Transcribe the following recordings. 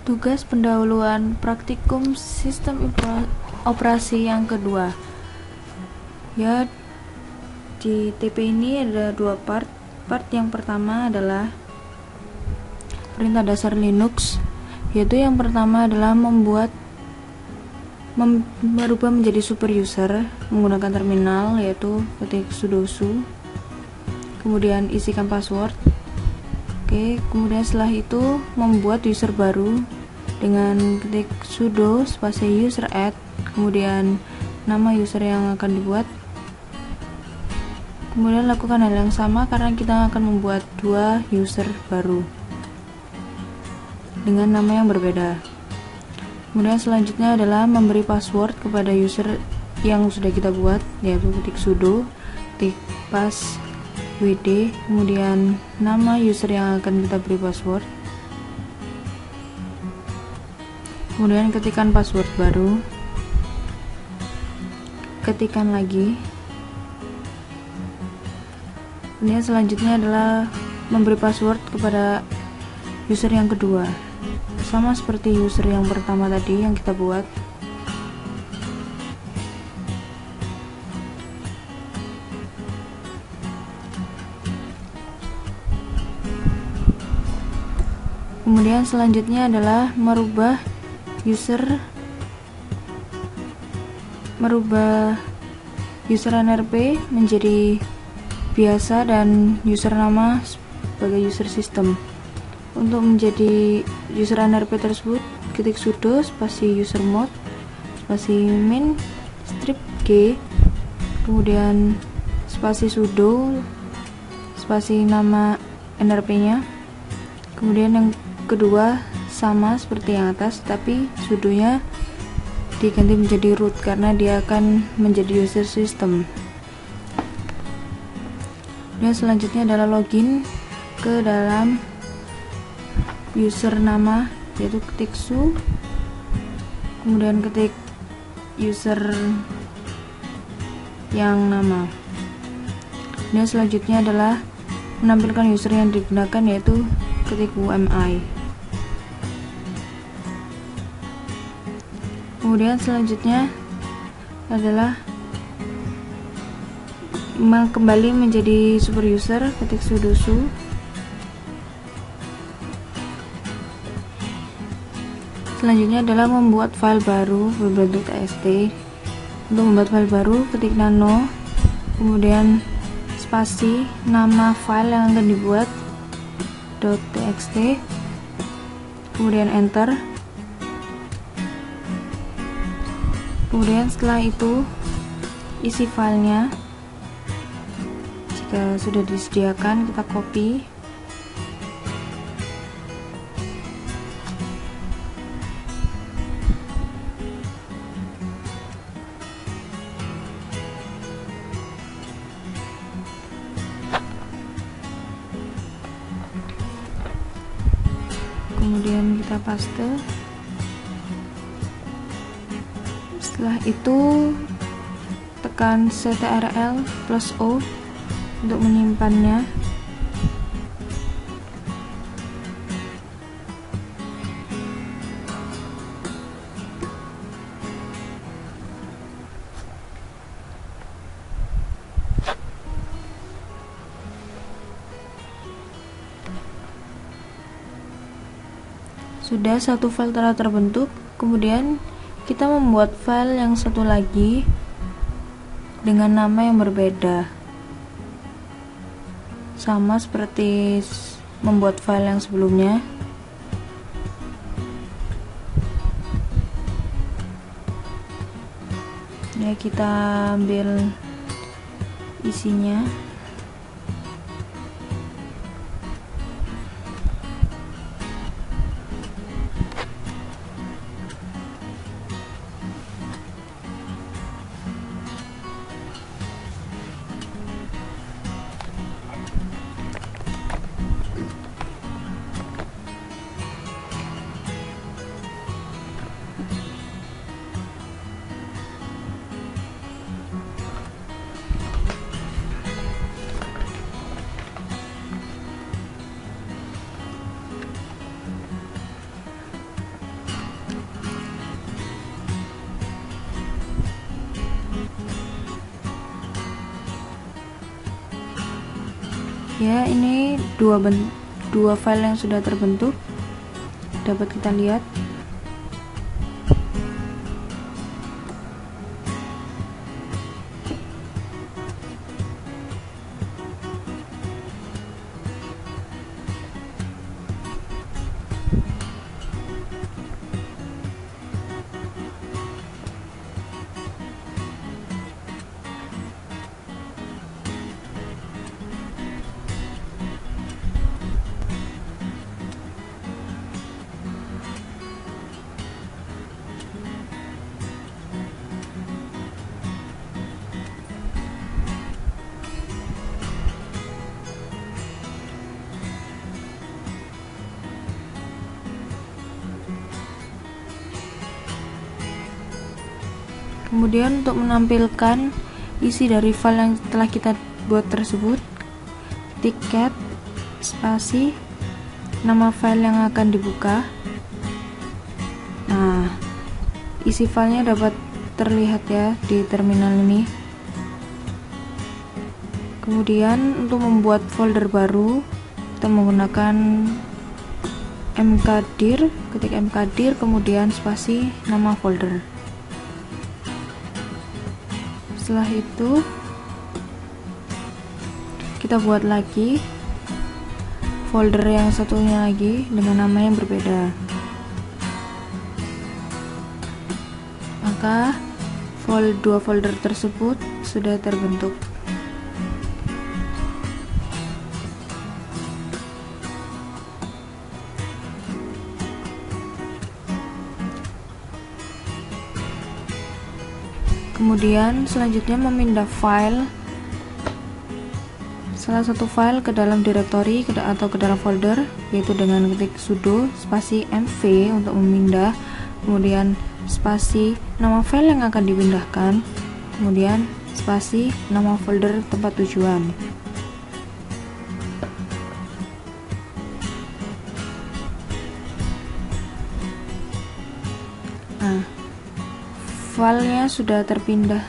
Tugas pendahuluan praktikum sistem operasi yang kedua. Ya, di TP ini ada dua part. Part yang pertama adalah perintah dasar Linux, yaitu yang pertama adalah merubah menjadi super user menggunakan terminal, yaitu ketik sudo su, kemudian isikan password. Oke, kemudian setelah itu membuat user baru dengan ketik sudo spasi user add, kemudian nama user yang akan dibuat. Kemudian lakukan hal yang sama karena kita akan membuat dua user baru dengan nama yang berbeda. Kemudian selanjutnya adalah memberi password kepada user yang sudah kita buat, yaitu ketik sudo, ketik pas wd, kemudian nama user yang akan kita beri password, kemudian ketikkan password baru, ketikkan lagi. Kemudian selanjutnya adalah memberi password kepada user yang kedua, sama seperti user yang pertama tadi yang kita buat. Kemudian selanjutnya adalah merubah user NRP menjadi biasa dan user nama sebagai user system. Untuk menjadi user NRP tersebut, ketik sudo spasi usermod spasi min strip g, kemudian spasi sudo spasi nama NRP-nya. Kemudian yang kedua sama seperti yang atas, tapi sudonya diganti menjadi root karena dia akan menjadi user system. Dan selanjutnya adalah login ke dalam user nama, yaitu ketik su, kemudian ketik user yang nama. Dan selanjutnya adalah menampilkan user yang digunakan, yaitu ketik UMI. Kemudian selanjutnya adalah kembali menjadi super user, ketik sudo su, selanjutnya adalah membuat file baru berbentuk txt. Untuk membuat file baru, ketik nano, kemudian spasi nama file yang akan dibuat .txt, kemudian enter. Kemudian setelah itu isi filenya, jika sudah disediakan kita copy, kemudian kita paste. Setelah itu tekan Ctrl+O untuk menyimpannya. Sudah satu file telah terbentuk, kemudian kita membuat file yang satu lagi dengan nama yang berbeda, sama seperti membuat file yang sebelumnya. Ya, kita ambil isinya. Ya, ini dua file yang sudah terbentuk, dapat kita lihat. Kemudian untuk menampilkan isi dari file yang telah kita buat tersebut, ketik cat spasi nama file yang akan dibuka. Nah, isi filenya dapat terlihat ya di terminal ini. Kemudian untuk membuat folder baru, kita menggunakan mkdir, ketik mkdir kemudian spasi nama folder. Setelah itu kita buat lagi folder yang satunya lagi dengan nama yang berbeda. Maka dua folder tersebut sudah terbentuk. Kemudian selanjutnya memindah file, salah satu file ke dalam direktori atau ke dalam folder, yaitu dengan ketik sudo spasi mv untuk memindah, kemudian spasi nama file yang akan dipindahkan, kemudian spasi nama folder tempat tujuan. Nah, filenya sudah terpindah.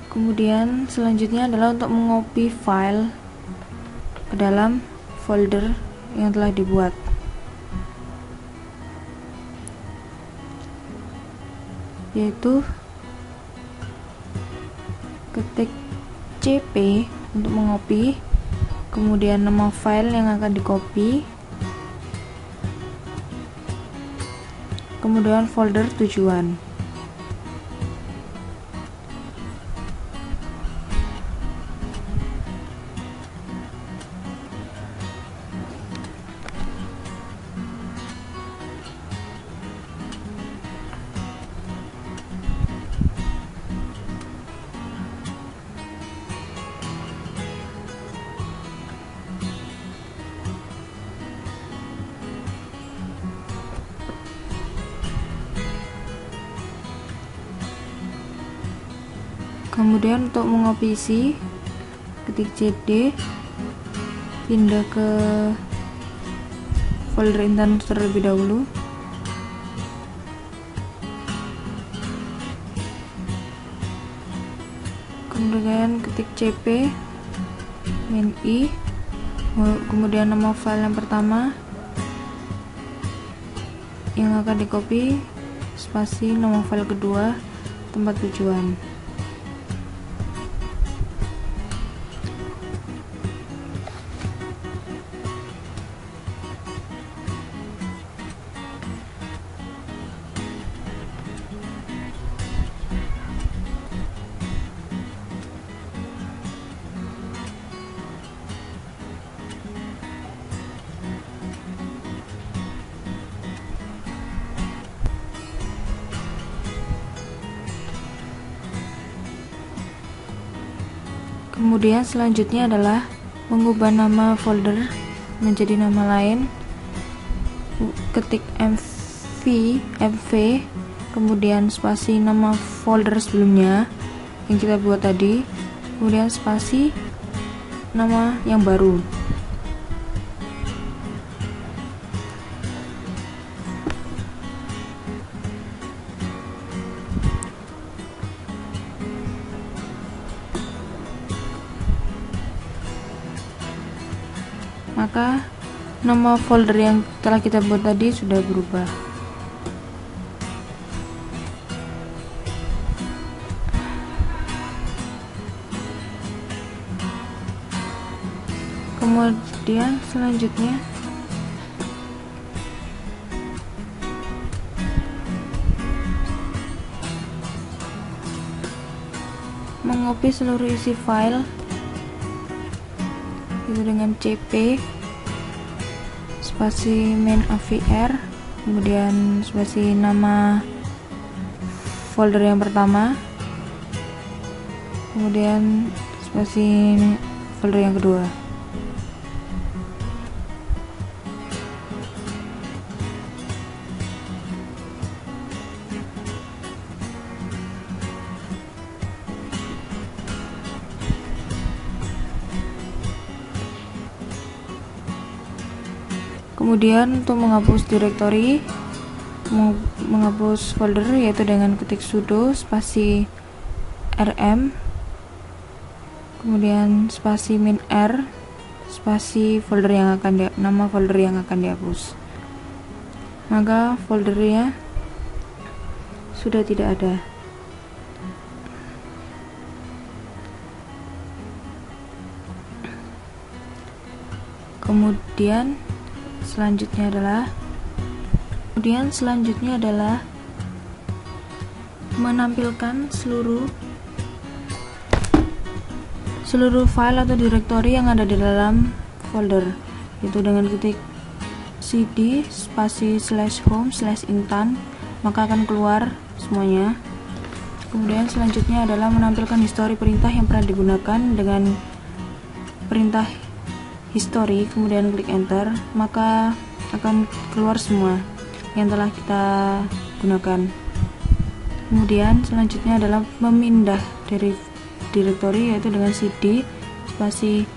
Kemudian selanjutnya adalah untuk mengopi file ke dalam folder yang telah dibuat. Yaitu ketik cp untuk mengopi, kemudian nama file yang akan dikopi, kemudian folder tujuan. Kemudian untuk mengopi isi, ketik cd, pindah ke folder intan terlebih dahulu. Kemudian ketik cp min i, kemudian nama file yang pertama yang akan dikopi, spasi nama file kedua tempat tujuan. Kemudian selanjutnya adalah mengubah nama folder menjadi nama lain. Ketik mv, kemudian spasi nama folder sebelumnya yang kita buat tadi, kemudian spasi nama yang baru. maka nama folder yang telah kita buat tadi sudah berubah. Kemudian selanjutnya mengopi seluruh isi file itu dengan cp spasi main avr, kemudian spasi nama folder yang pertama, kemudian spasi folder yang kedua. Kemudian untuk menghapus directory, menghapus folder, yaitu dengan ketik sudo spasi rm, kemudian spasi min r, spasi folder yang akan nama folder yang akan dihapus. Maka foldernya sudah tidak ada. Kemudian selanjutnya adalah menampilkan seluruh file atau directory yang ada di dalam folder, yaitu dengan ketik cd spasi /home/intan, maka akan keluar semuanya. Kemudian selanjutnya adalah menampilkan histori perintah yang pernah digunakan dengan perintah history, kemudian klik enter, maka akan keluar semua yang telah kita gunakan. Kemudian selanjutnya adalah memindah dari directory, yaitu dengan cd spasi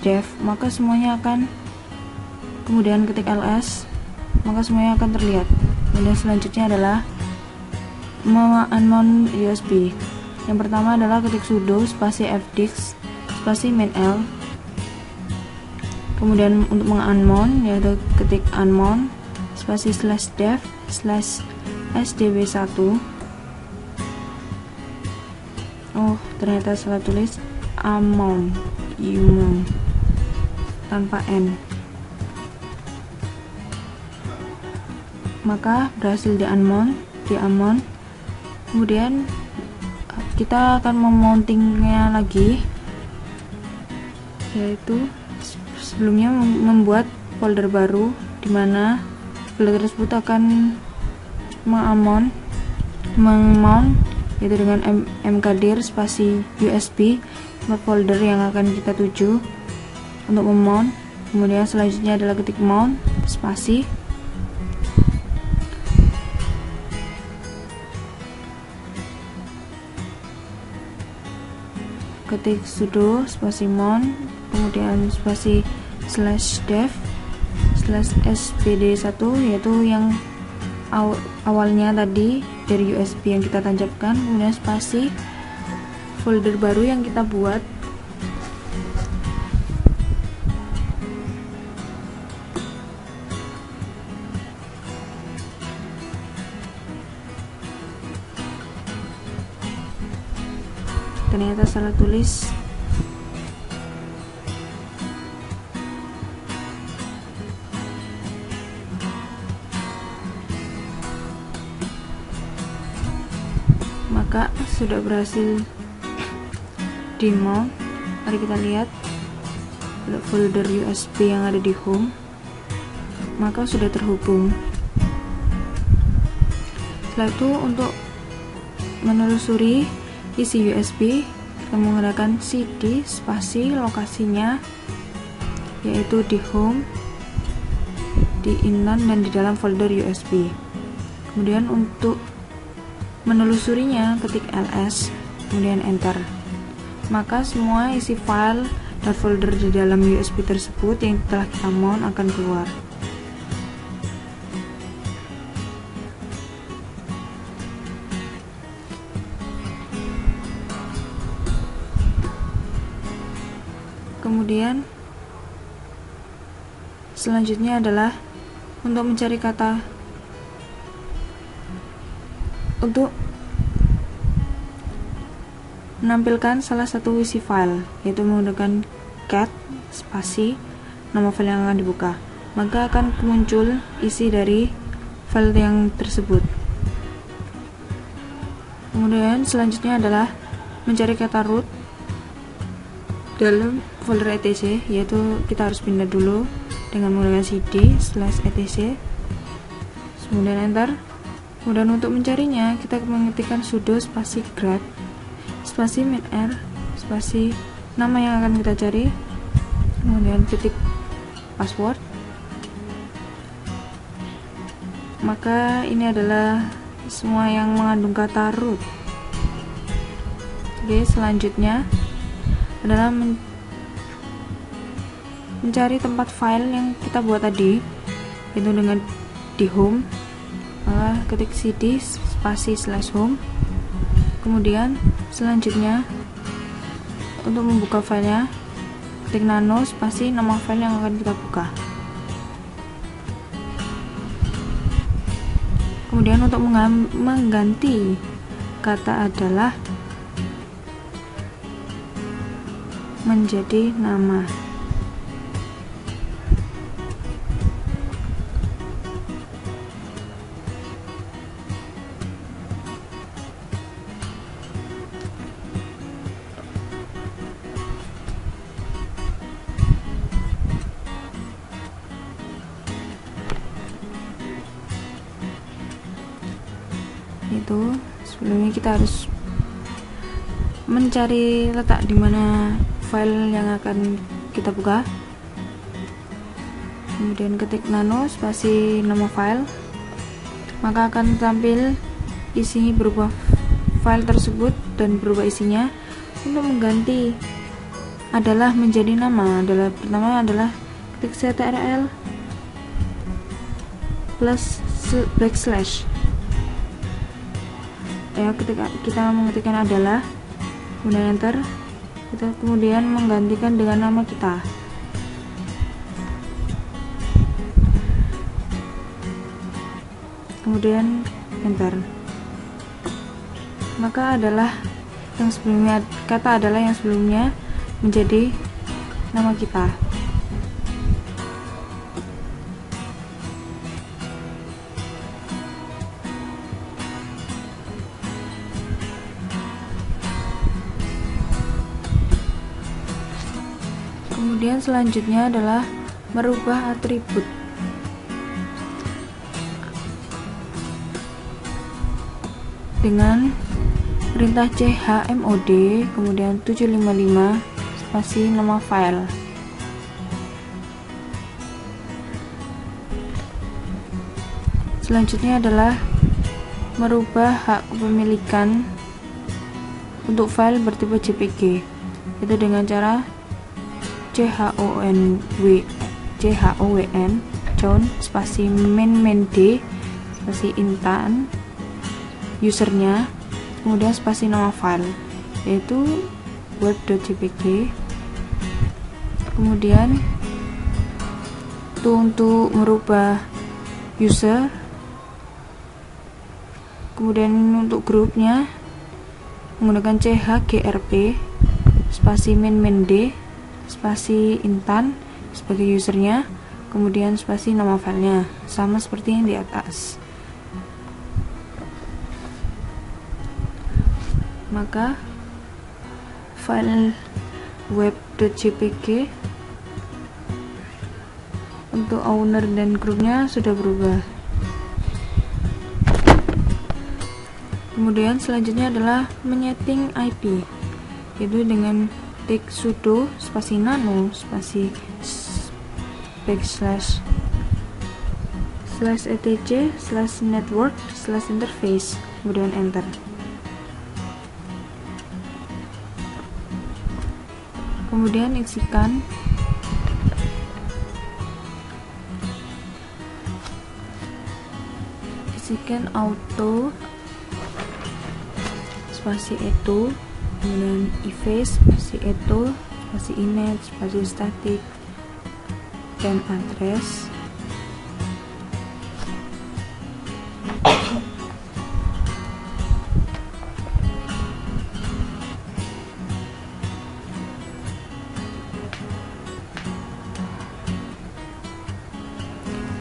/dev, maka semuanya akan, kemudian ketik ls, maka semuanya akan terlihat. Kemudian selanjutnya adalah unmount USB. Yang pertama adalah ketik sudo spasi fdisk spasi main l, kemudian untuk mengunmount yaitu ketik unmount spasi /dev /sdb1. Oh, ternyata salah tulis unmount tanpa n, maka berhasil di unmount. Kemudian kita akan memountingnya lagi, yaitu sebelumnya membuat folder baru di mana folder tersebut akan meng-mount yaitu dengan mkdir spasi usb folder yang akan kita tuju untuk memount. Kemudian selanjutnya adalah ketik mount spasi, ketik sudo spasi mount, kemudian spasi /dev /sbd1, yaitu yang awalnya tadi dari USB yang kita tancapkan, kemudian spasi folder baru yang kita buat, ternyata salah tulis. Maka sudah berhasil di mount. Mari kita lihat folder USB yang ada di home, maka sudah terhubung. Setelah itu untuk menelusuri isi USB, kita menggunakan cd spasi lokasinya, yaitu di home, di inline, dan di dalam folder USB. Kemudian untuk menelusurinya ketik ls, kemudian enter, maka semua isi file dan folder di dalam USB tersebut yang telah kita mount akan keluar. Kemudian selanjutnya adalah untuk mencari kata, untuk menampilkan salah satu isi file, yaitu menggunakan cat spasi nama file yang akan dibuka, maka akan muncul isi dari file yang tersebut. Kemudian selanjutnya adalah mencari kata root dalam folder etc, yaitu kita harus pindah dulu dengan menggunakan cd/etc, kemudian enter. Kemudian untuk mencarinya kita mengetikkan sudo spasi grep spasi -r spasi nama yang akan kita cari, kemudian ketik password. Maka ini adalah semua yang mengandung kata root. Oke, selanjutnya adalah mencari tempat file yang kita buat tadi, itu dengan di home, maka ketik cd spasi /home. Kemudian selanjutnya untuk membuka filenya, ketik nano spasi nama file yang akan kita buka. Kemudian untuk mengganti kata adalah menjadi nama. Itu sebelumnya kita harus mencari letak di mana file yang akan kita buka, kemudian ketik nano spasi nama file, maka akan tampil isi berubah file tersebut dan berubah isinya. Untuk mengganti adalah menjadi nama adalah pertama adalah ketik ctrl plus backslash, ya, ketika kita mengetikkan adalah, kemudian enter, kita kemudian menggantikan dengan nama kita. Kemudian enter, maka adalah yang sebelumnya, kata adalah yang sebelumnya menjadi nama kita. Kemudian selanjutnya adalah merubah atribut. Dengan perintah chmod kemudian 755 spasi nama file. Selanjutnya adalah merubah hak kepemilikan untuk file bertipe JPG, itu dengan cara chown chown spasi main-d spasi intan usernya, kemudian spasi nama file, yaitu web.jpg. Kemudian itu untuk merubah user. Kemudian untuk grupnya menggunakan chgrp spasi main-d spasi intan sebagai usernya, kemudian spasi nama filenya, sama seperti yang di atas. Maka file web.jpg untuk owner dan grupnya sudah berubah. Kemudian selanjutnya adalah menyeting IP, yaitu dengan ketik sudo spasi nano spasi backslash /etc/network/interface, kemudian enter. Kemudian isikan auto spasi itu, kemudian efface spasi itu spasi init spasi static, can address,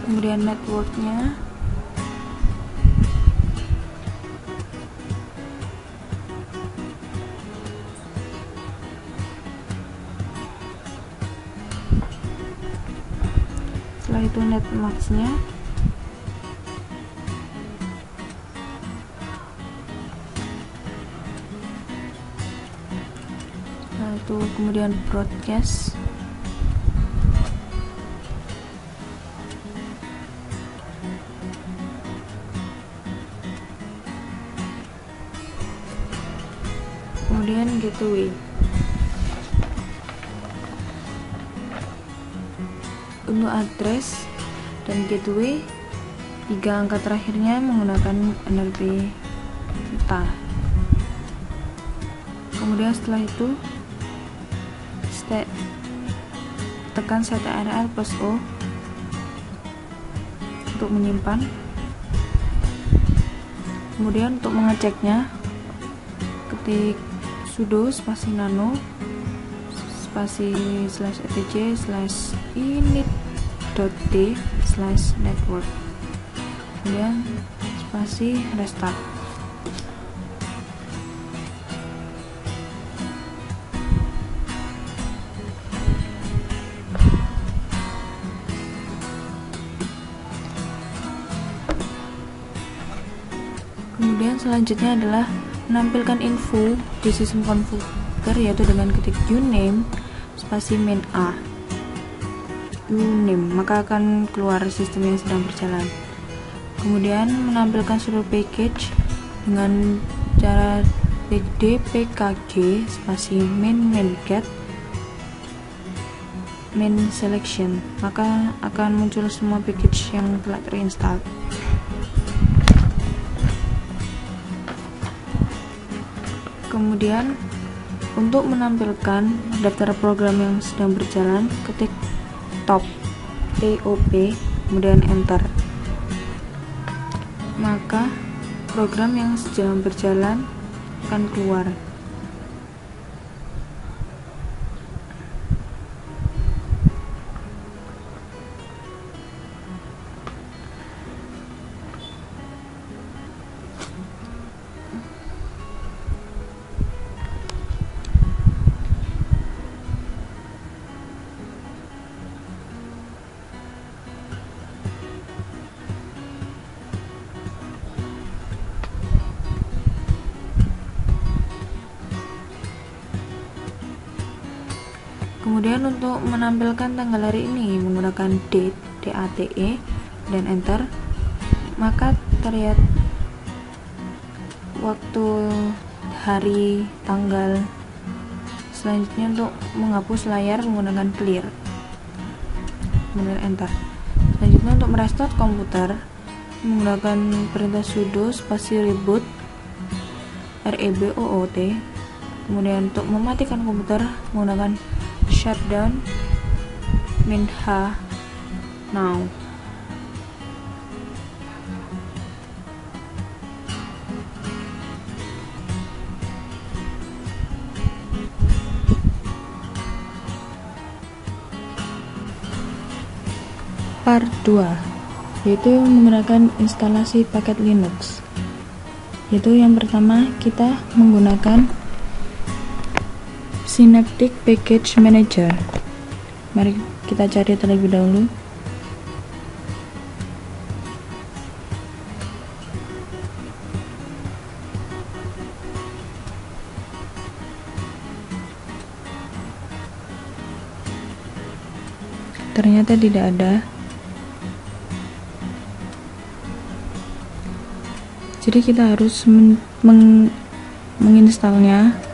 kemudian networknya, setelah itu netmasknya, setelah itu kemudian broadcast, kemudian gateway. Untuk address dan gateway, 3 angka terakhirnya menggunakan NRP entah. Kemudian setelah itu tekan ctrl plus O untuk menyimpan. Kemudian untuk mengeceknya, ketik sudo spasi nano spasi /etc/init.d/network, kemudian spasi restart. Kemudian selanjutnya adalah menampilkan info di sistem komputer, yaitu dengan ketik uname spasi main a uname, maka akan keluar sistem yang sedang berjalan. Kemudian menampilkan seluruh package dengan cara dpkg spasi main get main selection, maka akan muncul semua package yang telah terinstall. Kemudian untuk menampilkan daftar program yang sedang berjalan, ketik top kemudian enter, maka program yang sedang berjalan akan keluar. Kemudian untuk menampilkan tanggal hari ini menggunakan date dan enter, maka terlihat waktu, hari, tanggal. Selanjutnya untuk menghapus layar menggunakan clear, kemudian enter. Selanjutnya untuk merestart komputer menggunakan perintah sudo spasi reboot reboot. Kemudian untuk mematikan komputer menggunakan shutdown -h now. Part 2, yaitu menggunakan instalasi paket Linux. Yaitu yang pertama kita menggunakan Synaptic Package Manager. Mari kita cari terlebih dahulu. Ternyata tidak ada. Jadi kita harus menginstalnya.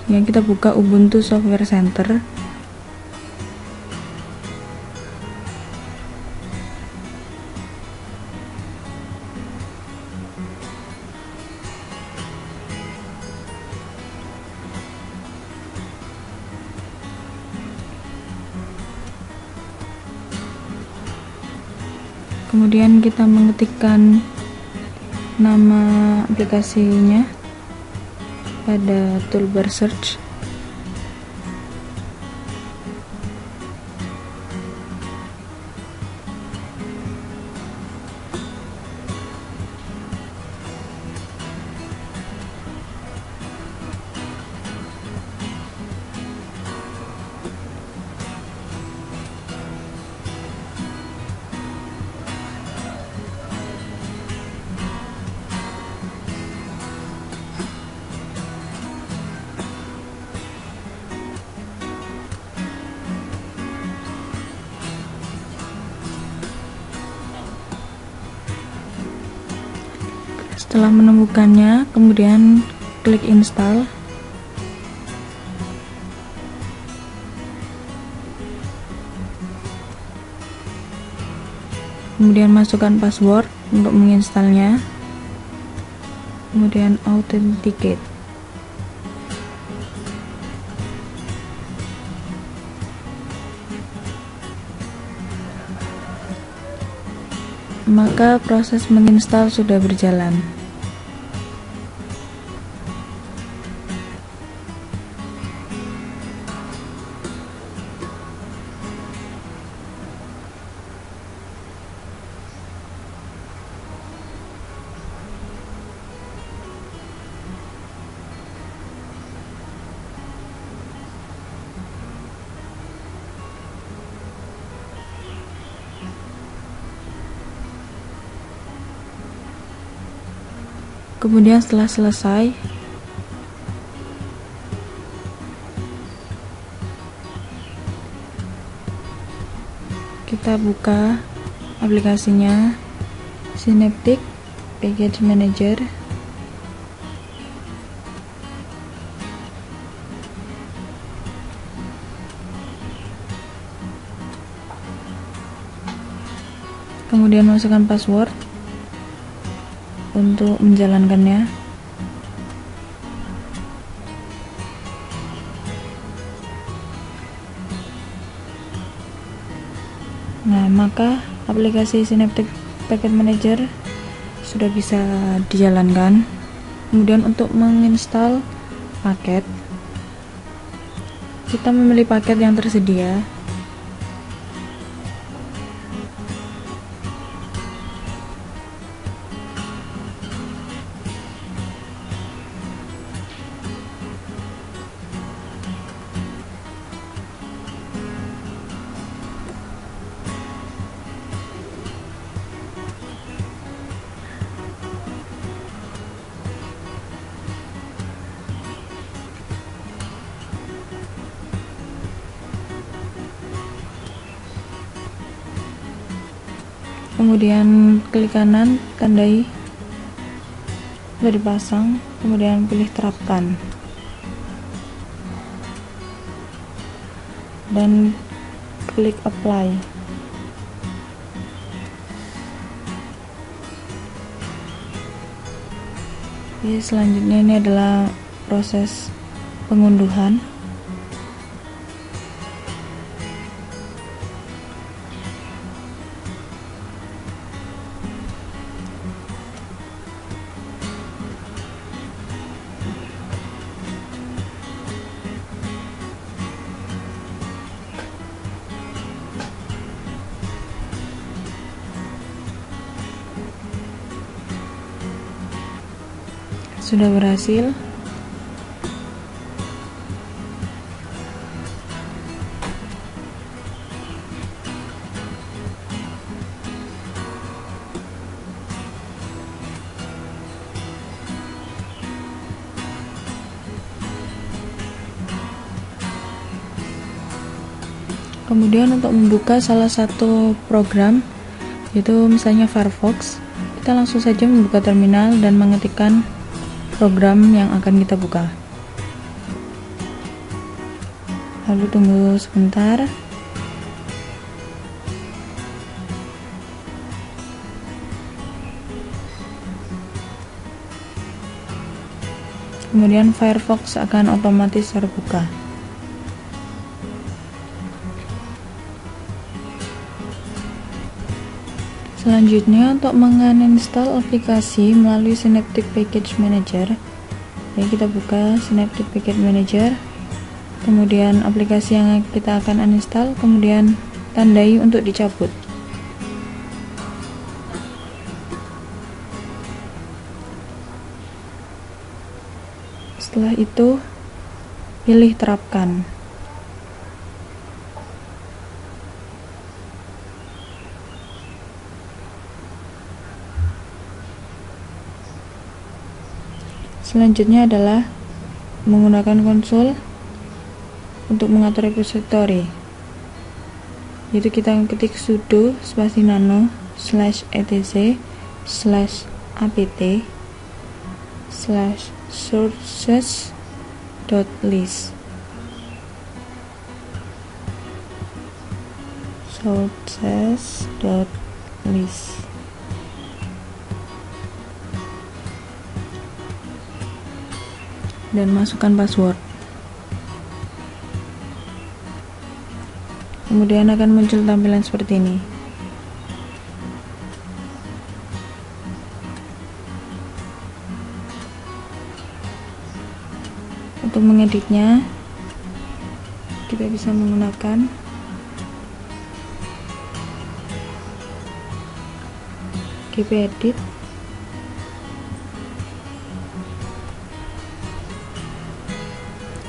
Yang kita buka Ubuntu Software Center. Kemudian kita mengetikkan nama aplikasinya pada toolbar search. Setelah menemukannya, kemudian klik install. Kemudian masukkan password untuk menginstalnya. Kemudian authenticate. Maka proses menginstal sudah berjalan. Kemudian setelah selesai, kita buka aplikasinya, Synaptic Package Manager. Kemudian masukkan password untuk menjalankannya. Nah, maka aplikasi Synaptic Package Manager sudah bisa dijalankan. Kemudian untuk menginstal paket, kita memilih paket yang tersedia. Kemudian klik kanan, tandai sudah dipasang, kemudian pilih terapkan dan klik apply. Oke, selanjutnya ini adalah proses pengunduhan. Sudah berhasil. Kemudian untuk membuka salah satu program, yaitu misalnya Firefox, kita langsung saja membuka terminal dan mengetikkan program yang akan kita buka. Lalu tunggu sebentar. Kemudian Firefox akan otomatis terbuka. Selanjutnya, untuk menginstal aplikasi melalui Synaptic Package Manager, jadi kita buka Synaptic Package Manager, kemudian aplikasi yang kita akan uninstall, kemudian tandai untuk dicabut. Setelah itu, pilih terapkan. Selanjutnya adalah menggunakan konsol untuk mengatur repository, yaitu kita ketik sudo spasi nano /etc /apt /sources.list dan masukkan password. Kemudian akan muncul tampilan seperti ini. Untuk mengeditnya, kita bisa menggunakan gpedit,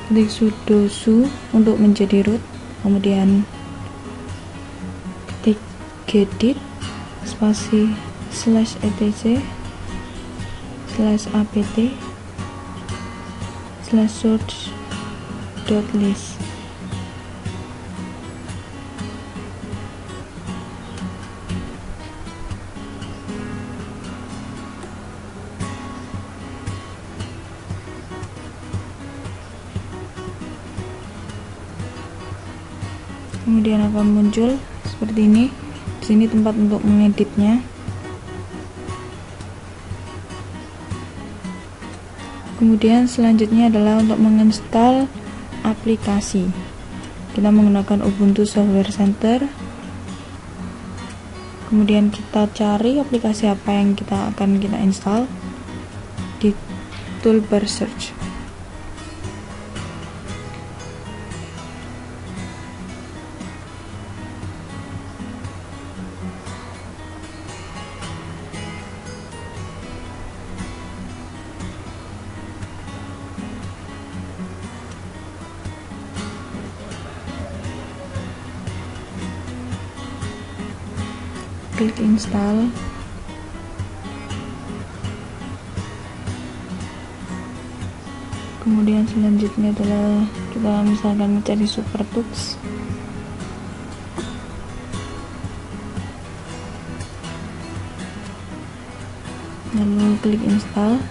ketik sudo su untuk menjadi root, kemudian ketik gedit spasi /etc /apt /source.list. Kemudian akan muncul seperti ini. Di sini tempat untuk mengeditnya. Kemudian selanjutnya adalah untuk menginstal aplikasi. Kita menggunakan Ubuntu Software Center. Kemudian kita cari aplikasi apa yang kita install di toolbar search. Klik install. Kemudian selanjutnya adalah kita misalkan mencari SuperTux. Lalu klik install.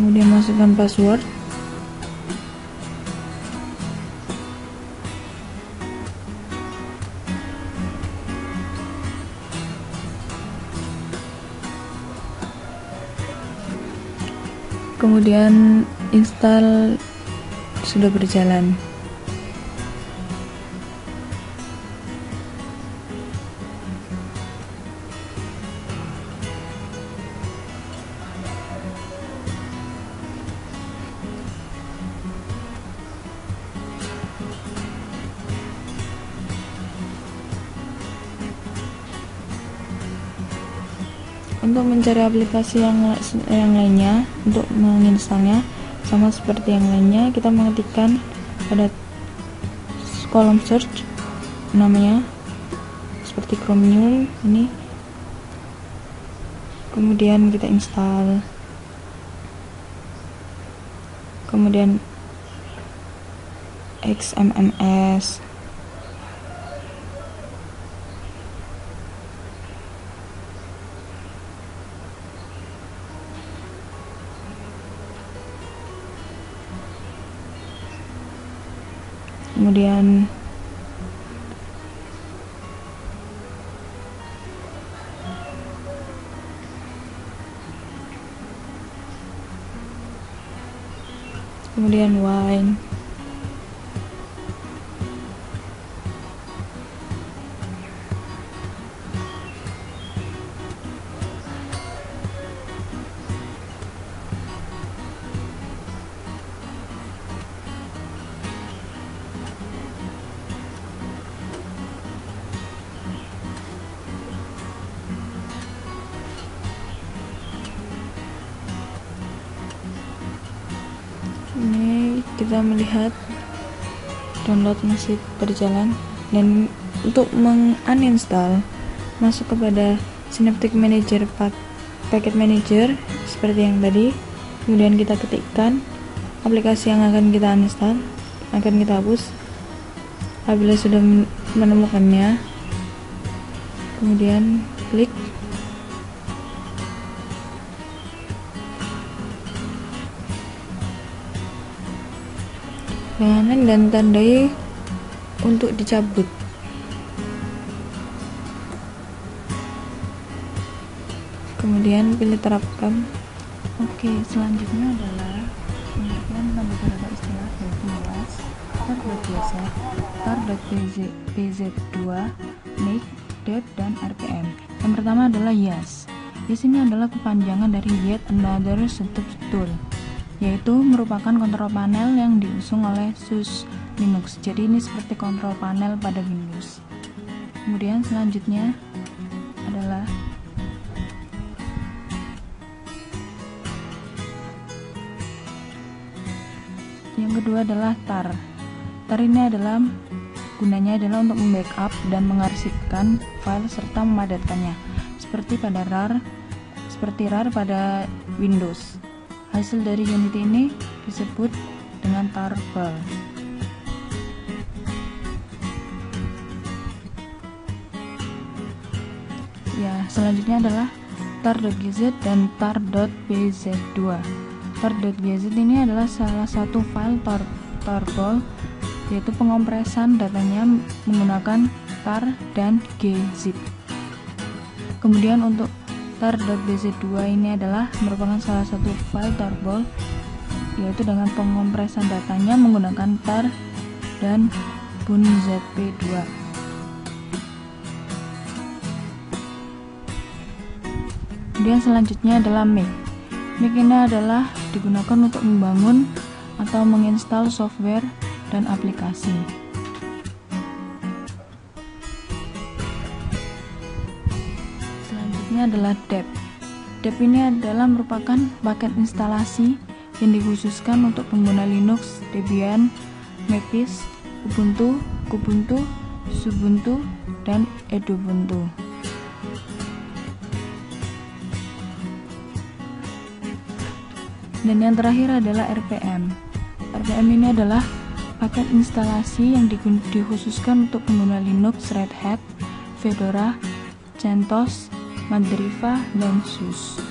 Kemudian masukkan password. Kemudian install sudah berjalan. Untuk mencari aplikasi yang lainnya, untuk menginstalnya sama seperti yang lainnya, kita mengetikkan pada kolom search namanya seperti Chromium ini, kemudian kita install, kemudian XMMS, kemudian kemudian wine, ini kita melihat download masih berjalan, dan untuk menguninstall masuk kepada Synaptic Manager Packet Manager seperti yang tadi, kemudian kita ketikkan aplikasi yang akan kita uninstall, akan kita hapus. Apabila sudah menemukannya, kemudian klik kanan dan tandai untuk dicabut. Kemudian pilih terapkan. Oke, selanjutnya adalah pengertian tentang beberapa istilah, yaitu was, tar.biasa, tar.pz2, make, dep, dan rpm. Yang pertama adalah YAS. YAS ini adalah kepanjangan dari Yet Another Setup Tool, yaitu merupakan kontrol panel yang diusung oleh SUSE Linux. Jadi ini seperti kontrol panel pada Windows. Kemudian selanjutnya adalah yang kedua adalah tar. Tar ini adalah gunanya adalah untuk membackup dan mengarsipkan file serta memadatkannya, seperti RAR pada Windows. Hasil dari Unity ini disebut dengan tarball. Ya, selanjutnya adalah tar.gz dan tar.pz2. Tar.gz ini adalah salah satu file tarball, yaitu pengompresan datanya menggunakan tar dan gzip. Kemudian untuk tar.bz2 ini adalah merupakan salah satu file tarball, yaitu dengan pengompresan datanya menggunakan tar dan bunzp2. Kemudian selanjutnya adalah make. Make ini adalah digunakan untuk membangun atau menginstal software dan aplikasi. Selanjutnya adalah dep. Dep ini adalah merupakan paket instalasi yang dikhususkan untuk pengguna Linux, Debian, Mapes, Ubuntu, Kubuntu, Xubuntu, dan Edubuntu. Dan yang terakhir adalah RPM. RPM ini adalah paket instalasi yang dikhususkan untuk pengguna Linux, Red Hat, Fedora, CentOS, Mandriva, dan SUSE.